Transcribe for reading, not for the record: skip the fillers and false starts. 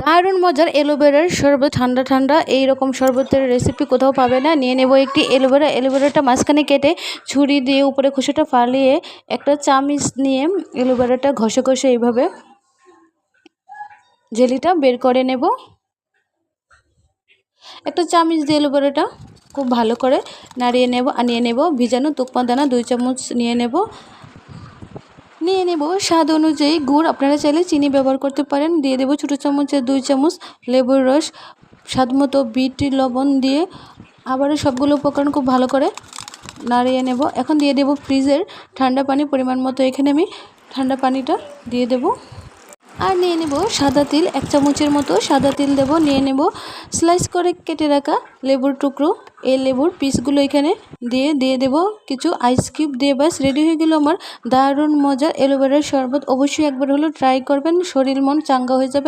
দারুণ মজার অ্যালোভেরার শরবত, ঠান্ডা ঠান্ডা এইরকম শরবতের রেসিপি কোথাও পাবে না। নিয়ে নেব একটি অ্যালোভেরাটা মাঝখানে কেটে ছুরি দিয়ে উপরে খোসাটা ফালিয়ে একটা চামচ নিয়ে অ্যালোভেরাটা ঘষে ঘষে এইভাবে জেলিটা বের করে নেব। একটা চামচ দিয়ে অ্যালোভেরাটা খুব ভালো করে নাড়িয়ে নেব। নিয়ে নেব ভিজানো তুকমা দানা 2 চামচ নিয়ে নেব স্বাদ অনুযায়ী গুড়, আপনারা চাইলে চিনি ব্যবহার করতে পারেন। দিয়ে দেব ছোটো চামচের 2 চামচ লেবুর রস, স্বাদমতো বিট লবণ দিয়ে আবারও সবগুলো উপকরণ খুব ভালো করে নাড়িয়ে নেব। এখন দিয়ে দেব ফ্রিজের ঠান্ডা পানি পরিমাণ মতো। এখানে আমি ঠান্ডা পানিটা দিয়ে দেব। আর নিয়ে নেব সাদা তিল, 1 চামচের মতো সাদা তিল দেব। নিয়ে নেব স্লাইস করে কেটে রাখা লেবুর টুকরো, এই লেবুর পিসগুলো এখানে দিয়ে দেব কিছু আইস কিউব দিয়ে। ব্যাস রেডি হয়ে গেল আমার দারুণ মজার অ্যালোভেরার শরবত। অবশ্যই একবার হলো ট্রাই করবেন, শরীর মন চাঙ্গা হয়ে যাবে।